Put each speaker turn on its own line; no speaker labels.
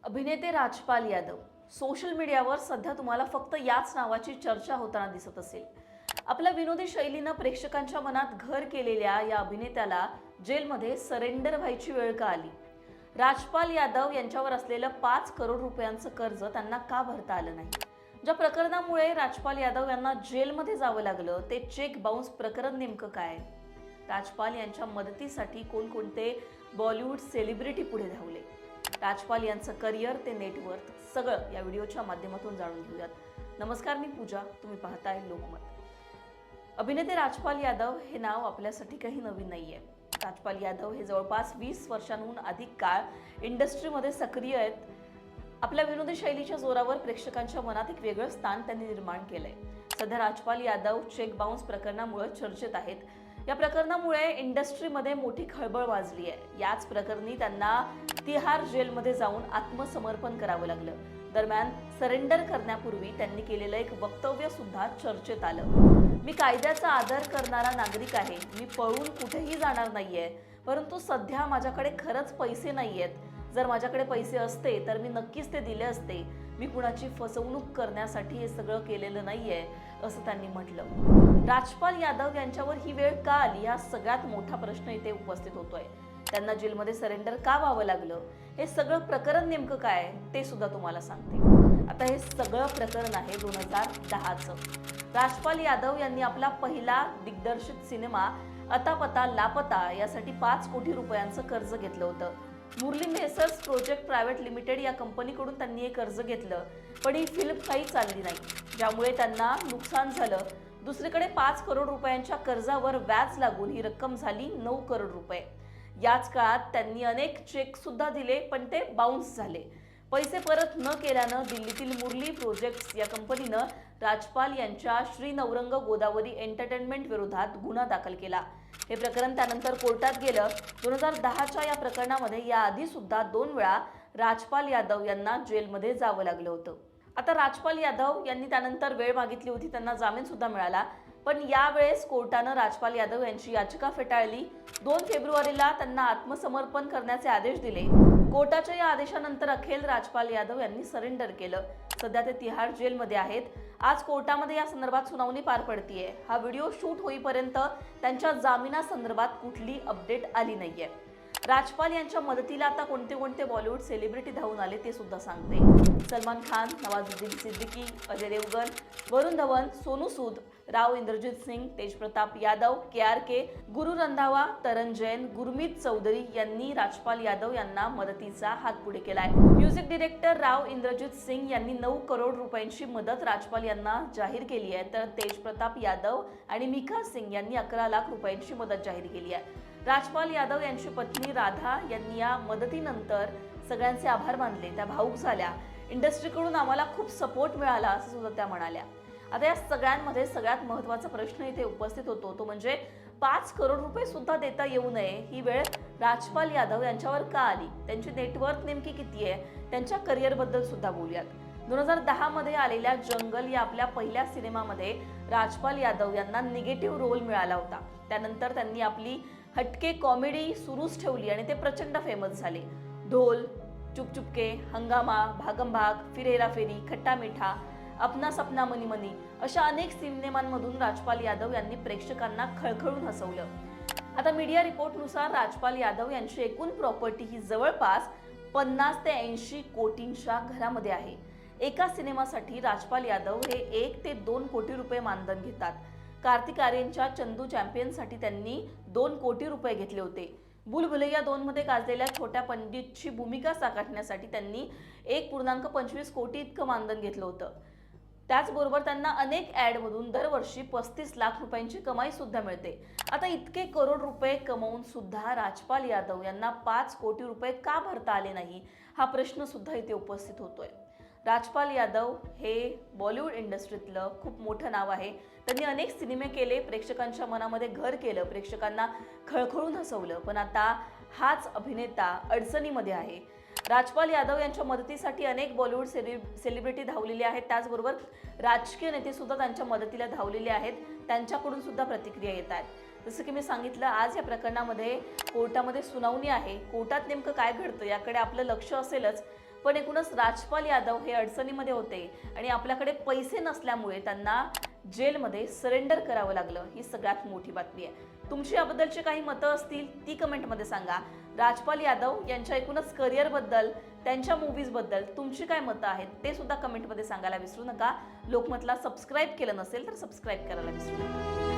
अभिनेते राजपाल यादव सोशल मीडियावर सध्या तुम्हाला फक्त याच नावाची चर्चा होताना दिसत असेल. आपल्या विनोदी शैलीनं प्रेक्षकांच्या मनात घर केलेल्या या अभिनेत्याला जेलमध्ये सरेंडर व्हायची वेळ का आली? राजपाल यादव यांच्यावर असलेलं 5 करोड रुपयांचं कर्ज त्यांना का भरता आलं नाही? ज्या प्रकरणामुळे राजपाल यादव यांना जेलमध्ये जावं लागलं ते चेक बाउन्स प्रकरण नेमकं काय? राजपाल यांच्या मदतीसाठी कोणकोणते बॉलिवूड सेलिब्रिटी पुढे धावले? राजपाल यांचं करिअर ते नेटवर्थ सगळं या व्हिडिओच्या माध्यमातून जाणून घेऊयात. नमस्कार, मी पूजा, तुम्ही पाहताय लोकमत. अभिनेते राजपाल यादव हे नाव आपल्यासाठी काही नवीन नाहीये. राजपाल यादव हे जवळपास 20 वर्षांहून अधिक काळ इंडस्ट्रीमध्ये सक्रिय आहेत. आपल्या विनोदी शैलीच्या जोरावर प्रेक्षकांच्या मनात एक वेगळं स्थान त्यांनी निर्माण केलंय. सध्या राजपाल यादव चेक बाउन्स प्रकरणामुळे चर्चेत आहेत. या प्रकरणामुळे इंडस्ट्रीमध्ये मोठी खळबळ वाजली आहे. याच प्रकरणी त्यांना तिहार जेलमध्ये जाऊन आत्मसमर्पण करावं लागलं. दरम्यान सरेंडर करण्यापूर्वी त्यांनी केलेलं एक वक्तव्य सुद्धा चर्चेत आलं. मी कायद्याचा आदर करणारा नागरिक आहे. मी पळून कुठेही जाणार नाहीये. परंतु सध्या माझ्याकडे खरंच पैसे नाहीयेत. जर माझ्याकडे पैसे असते तर मी नक्कीच ते दिले असते. मी कुणाची फसवणूक करण्यासाठी हे सगळं केलेलं नाहीये, असं त्यांनी म्हटलं. राजपाल यादव यांच्यावर ही वेळ का आली, हा सगळ्यात मोठा प्रश्न इथे उपस्थित होतोय. त्यांना जेलमध्ये सरेंडर का व्हावं लागलं, हे सगळं प्रकरण नेमकं काय ते सुद्धा तुम्हाला सांगते. आता हे सगळं प्रकरण आहे 2010चं. राजपाल यादव यांनी आपला पहिला दिग्दर्शित सिनेमा अता पता लापता यासाठी 5 कोटी रुपयांचं कर्ज घेतलं होतं. Murali Messrs Project Private Limited या कंपनीकडून त्यांनी हे कर्ज घेतलं, पण ही फिल्म काही चालली नाही, ज्यामुळे त्यांना नुकसान झालं. दुसरीकडे 5 करोड रुपयांच्या कर्जावर व्याज लागून ही रक्कम झाली 9 करोड रुपये. याच काळात त्यांनी अनेक चेक सुद्धा दिले, पण ते बाउन्स झाले. पैसे परत न केल्यानं दिल्लीतील मुरली प्रोजेक्ट्स या कंपनीनं राजपाल यांच्या श्री नवरंग गोदावरी एंटरटेनमेंट विरोधात गुन्हा दाखल केला. हे प्रकरण त्यानंतर कोर्टात गेलं. 2010च्या या प्रकरणामध्ये याआधी सुद्धा 2 वेळा राजपाल यादव यांना जेलमध्ये जावं लागलं होतं. आता राजपाल यादव यांनी त्यानंतर वेळ मागितली होती, त्यांना जामीन सुद्धा मिळाला. पण यावेळेस कोर्टानं राजपाल यादव यांची याचिका फेटाळली. 2 फेब्रुवारीला त्यांना आत्मसमर्पण करण्याचे आदेश दिले. कोर्टाच्या या आदेशानंतर अखेर राजपाल यादव यांनी सरेंडर केलं. सध्या ते तिहार जेलमध्ये आहेत. आज कोर्टामध्ये या संदर्भात सुनावणी पार पडतीये. हा व्हिडिओ शूट होईपर्यंत त्यांच्या जामिनासंदर्भात कुठली अपडेट आली नाहीये. राजपाल यांच्या मदतीला आता कोणते बॉलिवूड सेलिब्रिटी धावून आले ते सुद्धा सांगते. सलमान खान, नवाजुद्दीन सिद्दीकी, अजय देवगन, वरुण धवन, सोनू सूद, राव इंद्रजित सिंग, तेजप्रताप यादव, KRK, गुरु रंधावा, तरण जैन, गुरमीत चौधरी यांनी राजपाल यादव यांना मदतीचा हात पुढे केलाय. म्युझिक डायरेक्टर राव इंद्रजित सिंग यांनी 9 करोड रुपयांची मदत राजपाल यांना जाहीर केली आहे, तर तेजप्रताप यादव आणि मिखा सिंग यांनी 11 लाख रुपयांची मदत जाहीर केली आहे. राजपाल यादव यांची पत्नी राधा यांनी या मदतीनंतर सगळ्यांचे आभार मानले. त्या भावूक झाल्या. इंडस्ट्रीकडून आम्हाला खूप सपोर्ट मिळाला, असं सुद्धा त्या म्हणाल्या. आता या सगळ्यांमध्ये सगळ्यात महत्त्वाचा प्रश्न इथे उपस्थित होतो, तो म्हणजे 5 करोड रुपये सुद्धा देता येऊ नये ही वेळ राजपाल यादव यांच्यावर का आली? त्यांची नेटवर्थ नेमकी किती आहे? त्यांच्या करिअरबद्दल सुद्धा बोलूयात. 2010 मध्ये आलेल्या जंगल या आपल्या पहिल्या सिनेमामध्ये राजपाल यादव यांना निगेटिव्ह रोल मिळाला होता. त्यानंतर त्यांनी आपली हटके कॉमेडी सुरूच ठेवली आणि ते प्रचंड फेमस झाले. ढोल, चुप चुपके, हंगामा, भागम भाग, फिर हेरा फेरी, खट्टा मीठा, अपना सपना मनी मनी अशा अनेक सिनेमांमधून राजपाल यादव यांनी प्रेक्षकांना खळखळून हसवलं. आता मीडिया रिपोर्टनुसार राजपाल यादव यांची एकूण प्रॉपर्टी ही जवळपास 50 ते 80 कोटींच्या घरामध्ये आहे. एका सिनेमासाठी राजपाल यादव हे 1 ते 2 कोटी रुपये मानधन घेतात. कार्तिक आर्यनच्या चंदू चॅम्पियनसाठी त्यांनी 2 कोटी रुपये घेतले होते. भूलभुलैया 2 मध्ये गाजलेल्या छोट्या पंडितची भूमिका साकारण्यासाठी त्यांनी 1.25 कोटी इतकं मानधन घेतलं होतं. त्याचबरोबर त्यांना अनेक ॲडमधून दरवर्षी 35 लाख रुपयांची कमाई सुद्धा मिळते. आता इतके करोड रुपये कमवून सुद्धा राजपाल यादव यांना 5 कोटी रुपये का भरता आले नाही, हा प्रश्न सुद्धा इथे उपस्थित होतोय. राजपाल यादव हे बॉलिवूड इंडस्ट्रीतलं खूप मोठं नाव आहे. त्यांनी अनेक सिनेमे केले, प्रेक्षकांच्या मनामध्ये घर केलं, प्रेक्षकांना खळखळून हसवलं. पण आता हाच अभिनेता अडचणीमध्ये आहे. राजपाल यादव यांच्या मदतीसाठी अनेक बॉलिवूड सेलिब्रिटी धावलेले आहेत. त्याचबरोबर राजकीय नेते सुद्धा त्यांच्या मदतीला धावलेले आहेत. त्यांच्याकडून सुद्धा प्रतिक्रिया येत आहेत. जसं की मी सांगितलं, आज या प्रकरणामध्ये कोर्टामध्ये सुनावणी आहे. कोर्टात नेमकं काय घडतं याकडे आपलं लक्ष असेलच. पण एकूणच राजपाल यादव हे अडचणीमध्ये होते आणि आपल्याकडे पैसे नसल्यामुळे त्यांना जेलमध्ये सरेंडर करावं लागलं, ही सगळ्यात मोठी बातमी आहे. तुमची याबद्दलची काही मतं असतील ती कमेंटमध्ये सांगा. राजपाल यादव यांच्या एकूणच करिअरबद्दल, त्यांच्या मूव्हीजबद्दल तुमची काय मतं आहेत ते सुद्धा कमेंटमध्ये सांगायला विसरू नका. लोकमतला सबस्क्राईब केलं नसेल तर सबस्क्राईब करायला विसरू नका.